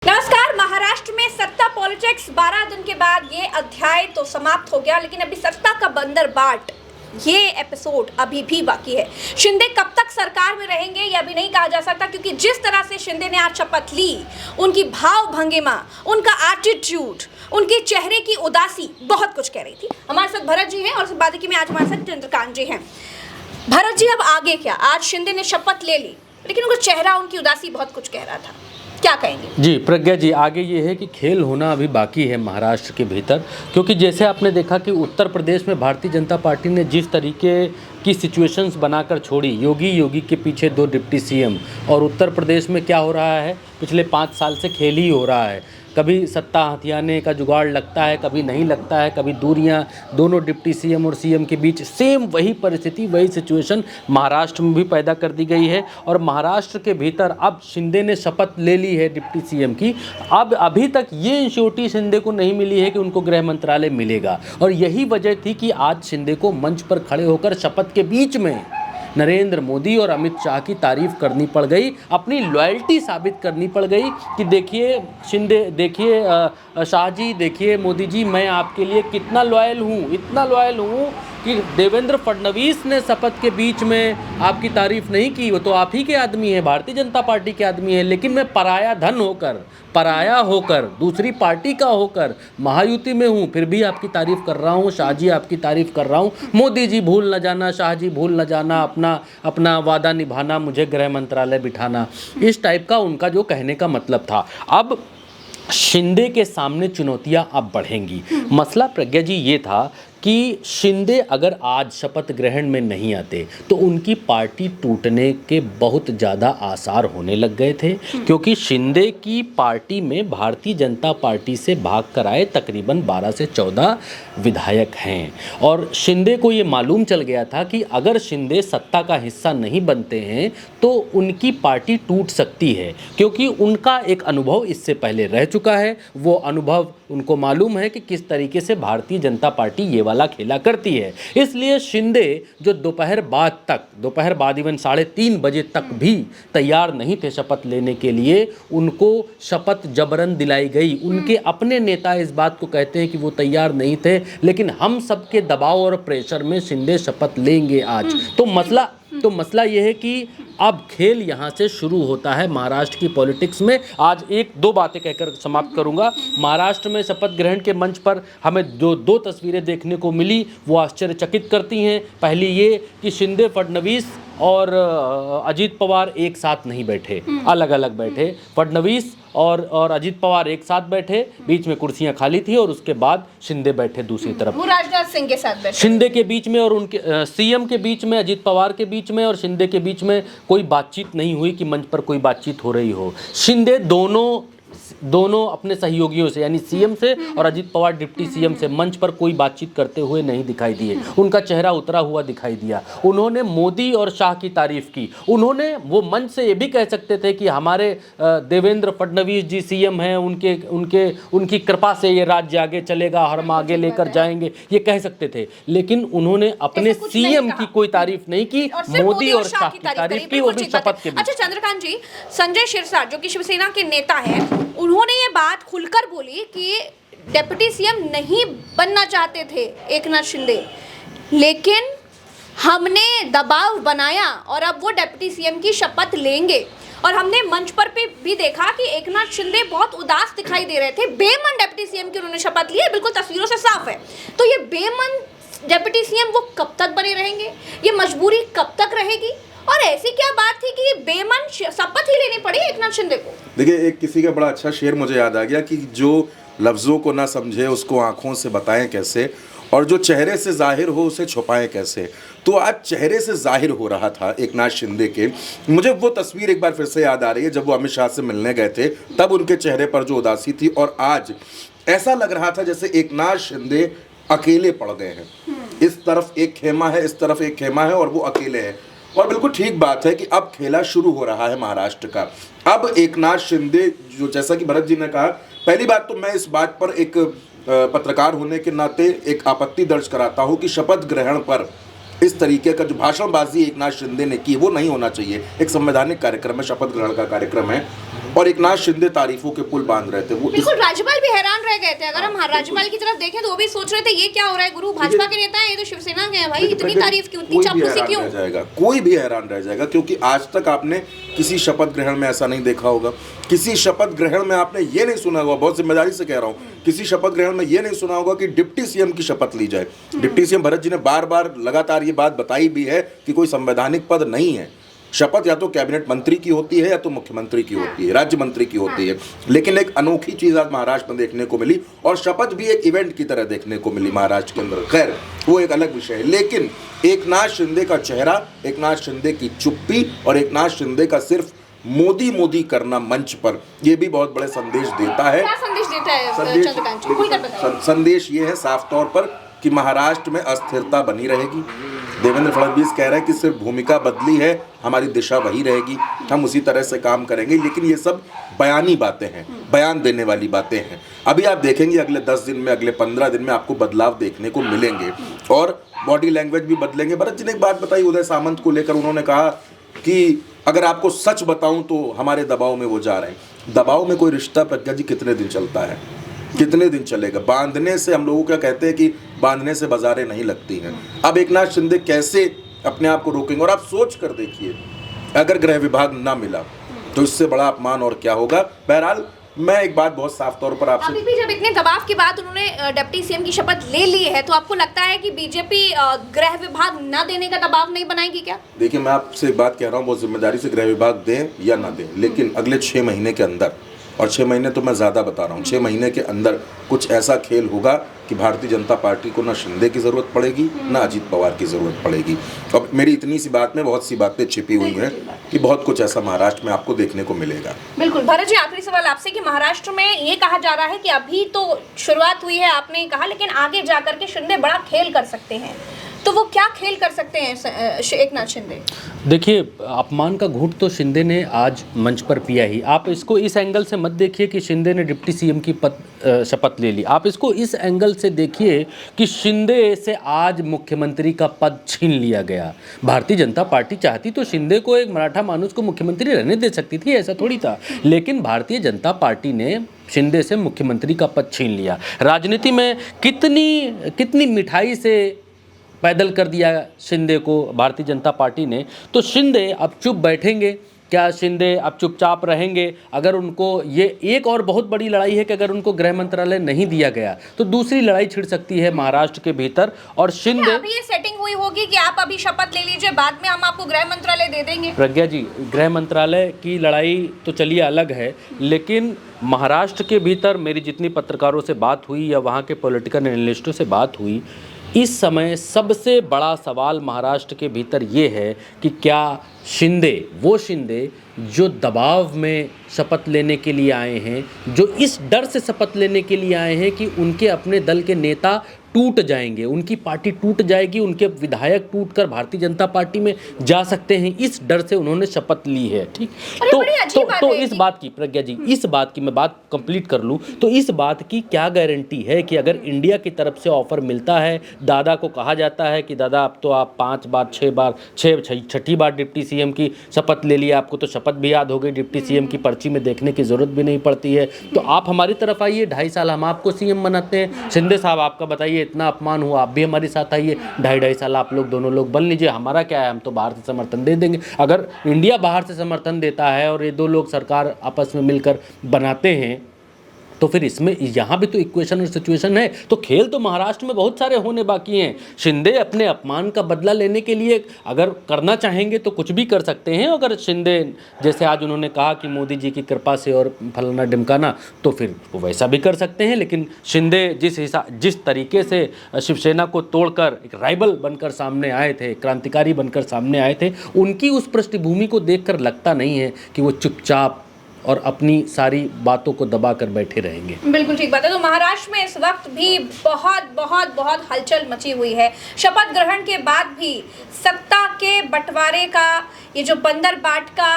नमस्कार। महाराष्ट्र में सत्ता पॉलिटिक्स 12 दिन के बाद ये अध्याय तो समाप्त हो गया, लेकिन अभी सत्ता का बंदर बाट ये एपिसोड अभी भी बाकी है। शिंदे कब तक सरकार में रहेंगे ये अभी नहीं कहा जा सकता, क्योंकि जिस तरह से शिंदे ने आज शपथ ली, उनकी भाव भंगिमा, उनका एटीट्यूड, उनके चेहरे की उदासी बहुत कुछ कह रही थी। हमारे साथ भरत जी हैं और बाकी में आज हमारे साथ चंद्रकांत जी हैं। भरत जी, अब आगे क्या? आज शिंदे ने शपथ ले ली, लेकिन उनका चेहरा, उनकी उदासी बहुत कुछ कह रहा था। क्या कहेंगे? जी प्रज्ञा जी, आगे ये है कि खेल होना अभी बाकी है महाराष्ट्र के भीतर, क्योंकि जैसे आपने देखा कि उत्तर प्रदेश में भारतीय जनता पार्टी ने जिस तरीके की सिचुएशंस बनाकर छोड़ी, योगी के पीछे 2 डिप्टी सीएम, और उत्तर प्रदेश में क्या हो रहा है, पिछले 5 साल से खेल ही हो रहा है। कभी सत्ता हथियाने का जुगाड़ लगता है, कभी नहीं लगता है, कभी दूरियां दोनों डिप्टी सीएम और सीएम के बीच। सेम वही परिस्थिति, वही सिचुएशन महाराष्ट्र में भी पैदा कर दी गई है। और महाराष्ट्र के भीतर अब शिंदे ने शपथ ले ली है डिप्टी सीएम की। अब अभी तक ये इंश्योरिटी शिंदे को नहीं मिली है कि उनको गृह मंत्रालय मिलेगा, और यही वजह थी कि आज शिंदे को मंच पर खड़े होकर शपथ के बीच में नरेंद्र मोदी और अमित शाह की तारीफ करनी पड़ गई, अपनी लॉयल्टी साबित करनी पड़ गई कि देखिए शिंदे, देखिए शाह जी, देखिए मोदी जी, मैं आपके लिए कितना लॉयल हूँ, इतना लॉयल हूँ कि देवेंद्र फडणवीस ने शपथ के बीच में आपकी तारीफ नहीं की। वो तो आप ही के आदमी है, भारतीय जनता पार्टी के आदमी है, लेकिन मैं पराया होकर दूसरी पार्टी का होकर महायुति में हूँ, फिर भी आपकी तारीफ कर रहा हूँ। शाह जी, आपकी तारीफ कर रहा हूँ। मोदी जी भूल न जाना, शाह जी भूल न जाना, अपना वादा निभाना, मुझे गृह मंत्रालय बिठाना। इस टाइप का उनका जो कहने का मतलब था। अब शिंदे के सामने चुनौतियां अब बढ़ेंगी। मसला प्रज्ञा जी ये था कि शिंदे अगर आज शपथ ग्रहण में नहीं आते तो उनकी पार्टी टूटने के बहुत ज़्यादा आसार होने लग गए थे, क्योंकि शिंदे की पार्टी में भारतीय जनता पार्टी से भाग कर आए तकरीबन 12 से 14 विधायक हैं। और शिंदे को ये मालूम चल गया था कि अगर शिंदे सत्ता का हिस्सा नहीं बनते हैं तो उनकी पार्टी टूट सकती है, क्योंकि उनका एक अनुभव इससे पहले रह चुका है। वो अनुभव उनको मालूम है कि किस तरीके से भारतीय जनता पार्टी ये वाला खेला करती है। इसलिए शिंदे जो दोपहर बाद इवन 3:30 बजे तक भी तैयार नहीं थे शपथ लेने के लिए, उनको शपथ जबरन दिलाई गई। उनके अपने नेता इस बात को कहते हैं कि वो तैयार नहीं थे, लेकिन हम सबके दबाव और प्रेशर में शिंदे शपथ लेंगे आज। तो मसला यह है कि अब खेल यहाँ से शुरू होता है महाराष्ट्र की पॉलिटिक्स में। आज 1-2 बातें कहकर समाप्त करूँगा। महाराष्ट्र में शपथ ग्रहण के मंच पर हमें जो 2 तस्वीरें देखने को मिली वो आश्चर्यचकित करती हैं। पहली ये कि शिंदे, फडणवीस और अजीत पवार एक साथ नहीं बैठे, अलग अलग बैठे। फडणवीस और अजीत पवार एक साथ बैठे, बीच में कुर्सियां खाली थी, और उसके बाद शिंदे बैठे दूसरी तरफ। वो राजनाथ सिंह के साथ बैठे, शिंदे के बीच में और उनके सीएम के बीच में, अजीत पवार के बीच में और शिंदे के बीच में कोई बातचीत नहीं हुई कि मंच पर कोई बातचीत हो रही हो। शिंदे दोनों अपने सहयोगियों से, यानी सीएम से और अजीत पवार डिप्टी सीएम से, मंच पर कोई बातचीत करते हुए नहीं दिखाई दिए। उनका चेहरा उतरा हुआ दिखाई दिया। उन्होंने मोदी और शाह की तारीफ की। उन्होंने वो मंच से ये भी कह सकते थे कि हमारे देवेंद्र फडणवीस जी सीएम हैं, उनकी कृपा से ये राज्य आगे चलेगा, हम आगे लेकर जाएंगे, ये कह सकते थे। लेकिन उन्होंने अपने सीएम की कोई तारीफ नहीं की, मोदी और शाह की तारीफ की, वो भी शपथ के बीच। अच्छा चंद्रकांत जी, संजय शिरसाट जो कि शिवसेना के नेता हैं, उन्होंने ये बात खुलकर बोली कि डिप्टी सीएम नहीं बनना चाहते थे एकनाथ शिंदे, लेकिन हमने दबाव बनाया और अब वो डिप्टी सीएम की शपथ लेंगे। और हमने मंच पर भी देखा कि एकनाथ शिंदे बहुत उदास दिखाई दे रहे थे। बेमन डिप्टी सीएम की उन्होंने शपथ ली है, बिल्कुल तस्वीरों से साफ है। तो ये बेमन डिप्टी सीएम वो कब तक बने रहेंगे? ये मजबूरी कब तक रहेगी? और ऐसी क्या बात थी कि बेमन शपथ ही लेनी पड़ी एकनाथ शिंदे को? देखिए, एक किसी का बड़ा अच्छा शेर मुझे याद आ गया कि जो लफ्ज़ों को ना समझे उसको आंखों से बताएं कैसे, और जो चेहरे से जाहिर हो उसे छुपाएं कैसे। तो आज चेहरे से जाहिर हो रहा था एकनाथ शिंदे के। मुझे वो तस्वीर एक बार फिर से याद आ रही है जब वो अमित शाह से मिलने गए थे, तब उनके चेहरे पर जो उदासी थी, और आज ऐसा लग रहा था जैसे एकनाथ शिंदे अकेले पड़ गए हैं। इस तरफ एक खेमा है, इस तरफ एक खेमा है, और वो अकेले हैं। और बिल्कुल ठीक बात है कि अब खेला शुरू हो रहा है महाराष्ट्र का। अब एकनाथ शिंदे, जो जैसा कि भरत जी ने कहा, पहली बात तो मैं इस बात पर एक पत्रकार होने के नाते एक आपत्ति दर्ज कराता हूं कि शपथ ग्रहण पर इस तरीके का जो भाषणबाजी एकनाथ शिंदे ने की वो नहीं होना चाहिए। एक संवैधानिक कार्यक्रम है, शपथ ग्रहण का कार्यक्रम है, और एकनाथ शिंदे तारीफों के पुल बांध रहे थे। वो बिल्कुल, राज्यपाल भी हैरान रह गए थे। अगर हम राज्यपाल की तरफ देखें तो वो भी सोच रहे थे ये क्या हो रहा है, गुरु भाजपा के नेता है, ये तो शिवसेना के हैं भाई, इतनी तारीफ क्यों, इतनी चापलूसी क्यों? कोई भी हैरान रह जाएगा, क्योंकि आज तक आपने किसी शपथ ग्रहण में ऐसा नहीं देखा होगा। किसी शपथ ग्रहण में आपने ये नहीं सुना होगा, बहुत जिम्मेदारी से कह रहा हूँ, किसी शपथ ग्रहण में ये नहीं सुना होगा कि डिप्टी सीएम की शपथ ली जाए। डिप्टी सीएम भरत जी ने बार बार लगातार ये बात बताई भी है कि कोई संवैधानिक पद नहीं है। शपथ या तो कैबिनेट मंत्री की होती है या तो मुख्यमंत्री की होती है, राज्य मंत्री की होती है। लेकिन एक अनोखी चीज आज महाराष्ट्र में देखने को मिली, और शपथ भी एक इवेंट की तरह देखने को मिली महाराष्ट्र के अंदर। खैर, वो एक अलग विषय है। लेकिन एकनाथ शिंदे का चेहरा, एकनाथ शिंदे की चुप्पी और एकनाथ शिंदे का सिर्फ मोदी मोदी करना मंच पर, ये भी बहुत बड़े संदेश देता है। क्या संदेश देता है चंद्रकांत जी? खुलकर बताइए। संदेश ये है साफ तौर पर कि महाराष्ट्र में अस्थिरता बनी रहेगी। देवेंद्र फडणवीस कह रहे हैं कि सिर्फ भूमिका बदली है, हमारी दिशा वही रहेगी, हम उसी तरह से काम करेंगे। लेकिन ये सब बयानी बातें हैं, बयान देने वाली बातें हैं। अभी आप देखेंगे अगले 10 दिन में, अगले 15 दिन में आपको बदलाव देखने को मिलेंगे और बॉडी लैंग्वेज भी बदलेंगे। भरत जी ने एक बात बताई उदय सामंत को लेकर, उन्होंने कहा कि अगर आपको सच बताऊं तो हमारे दबाव में वो जा रहे हैं। दबाव में कोई रिश्ता प्रज्ञा जी कितने दिन चलता है, कितने दिन चलेगा? बांधने से, हम लोगों क्या कहते हैं कि बांधने से बाजारें नहीं लगती हैं। अब एकनाथ शिंदे कैसे अपने आप को रोकेंगे? और आप सोच कर देखिए, अगर गृह विभाग ना मिला तो इससे बड़ा अपमान और क्या होगा। बहरहाल, मैं एक बात बहुत साफ तौर पर आपसे, अभी भी जब इतने दबाव के बाद उन्होंने डिप्टी सीएम की शपथ ले ली है, तो आपको लगता है कि बीजेपी गृह विभाग न देने का दबाव नहीं बनाएगी क्या? देखिए, मैं आपसे एक बात कह रहा हूँ, बहुत जिम्मेदारी से, गृह विभाग दें या ना दें, लेकिन अगले 6 महीने के अंदर, और 6 महीने तो मैं ज़्यादा बता रहा हूँ, 6 महीने के अंदर कुछ ऐसा खेल होगा कि भारतीय जनता पार्टी को ना शिंदे की ज़रूरत पड़ेगी, ना अजीत पवार की ज़रूरत पड़ेगी। अब मेरी इतनी सी बात में बहुत सी बातें छिपी हुई हैं कि बहुत कुछ ऐसा महाराष्ट्र में आपको देखने को मिलेगा। बिल्कुल। भरत जी, आखिरी सवाल आपसे कि महाराष्ट्र में ये कहा जा रहा है कि अभी तो शुरुआत हुई है, आपने कहा, लेकिन आगे जाकर के शिंदे बड़ा खेल कर सकते हैं, तो वो क्या खेल कर सकते हैं एकनाथ शिंदे? देखिए, अपमान का घूंट तो शिंदे ने आज मंच पर पिया ही। आप इसको इस एंगल से मत देखिए कि शिंदे ने डिप्टी सीएम की शपथ ले ली। आप इसको इस एंगल से देखिए कि शिंदे से आज मुख्यमंत्री का पद छीन लिया गया। भारतीय जनता पार्टी चाहती तो शिंदे को, एक मराठा मानुस को, मुख्यमंत्री रहने दे सकती थी, ऐसा थोड़ी था। लेकिन भारतीय जनता पार्टी ने शिंदे से मुख्यमंत्री का पद छीन लिया। राजनीति में कितनी मिठाई से पैदल कर दिया शिंदे को भारतीय जनता पार्टी ने। तो शिंदे अब चुप बैठेंगे क्या? शिंदे अब चुपचाप रहेंगे? अगर उनको ये एक और बहुत बड़ी लड़ाई है कि अगर उनको गृह मंत्रालय नहीं दिया गया तो दूसरी लड़ाई छिड़ सकती है महाराष्ट्र के भीतर। और शिंदे, अभी ये सेटिंग हुई होगी कि आप अभी शपथ ले लीजिए, बाद में हम आपको गृह मंत्रालय दे देंगे। प्रज्ञा जी, गृह मंत्रालय की लड़ाई तो चलिए अलग है, लेकिन महाराष्ट्र के भीतर मेरी जितनी पत्रकारों से बात हुई या वहाँ के पॉलिटिकल एनालिस्टों से बात हुई, इस समय सबसे बड़ा सवाल महाराष्ट्र के भीतर ये है कि क्या शिंदे, वो शिंदे जो दबाव में शपथ लेने के लिए आए हैं, जो इस डर से शपथ लेने के लिए आए हैं कि उनके अपने दल के नेता टूट जाएंगे, उनकी पार्टी टूट जाएगी, उनके विधायक टूटकर भारतीय जनता पार्टी में जा सकते हैं, इस डर से उन्होंने शपथ ली है। ठीक, तो इस बात की, प्रज्ञा जी, इस बात की मैं बात कंप्लीट कर लूँ तो इस बात की क्या गारंटी है कि अगर इंडिया की तरफ से ऑफर मिलता है, दादा को कहा जाता है कि दादा अब तो आप 5 बार 6 बार 6 बार डिप्टी सीएम की शपथ ले लिया, आपको तो शपथ भी याद हो गई, डिप्टी सीएम की पर्ची में देखने की जरूरत भी नहीं पड़ती है, तो आप हमारी तरफ आइए, 2.5 साल हम आपको सीएम बनाते हैं। शिंदे साहब, आपका बताइए, इतना अपमान हुआ, आप भी हमारे साथ आइए, 2.5 साल आप लोग दोनों लोग बन लीजिए, हमारा क्या है, हम तो बाहर से समर्थन दे देंगे। अगर इंडिया बाहर से समर्थन देता है और ये 2 लोग सरकार आपस में मिलकर बनाते हैं तो फिर इसमें यहाँ भी तो इक्वेशन और सिचुएशन है। तो खेल तो महाराष्ट्र में बहुत सारे होने बाकी हैं। शिंदे अपने अपमान का बदला लेने के लिए अगर करना चाहेंगे तो कुछ भी कर सकते हैं। अगर शिंदे, जैसे आज उन्होंने कहा कि मोदी जी की कृपा से और फलाना ढिमकाना, तो फिर वो वैसा भी कर सकते हैं। लेकिन शिंदे जिस तरीके से शिवसेना को तोड़कर एक राइवल बनकर सामने आए थे, क्रांतिकारी बनकर सामने आए थे, उनकी उस पृष्ठभूमि को देखकर लगता नहीं है कि वो चुपचाप और अपनी सारी बातों को दबा कर बैठे रहेंगे। बिल्कुल ठीक बात है। तो महाराष्ट्र में इस वक्त भी बहुत बहुत बहुत हलचल मची हुई है। शपथ ग्रहण के बाद भी सत्ता के बंटवारे का ये जो बंदर बाट का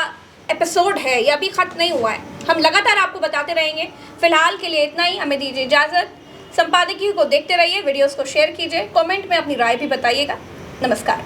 एपिसोड है, ये अभी खत्म नहीं हुआ है। हम लगातार आपको बताते रहेंगे। फिलहाल के लिए इतना ही, हमें दीजिए इजाज़त। संपादकीय को देखते रहिए, वीडियोस को शेयर कीजिए, कमेंट में अपनी राय भी बताइएगा। नमस्कार।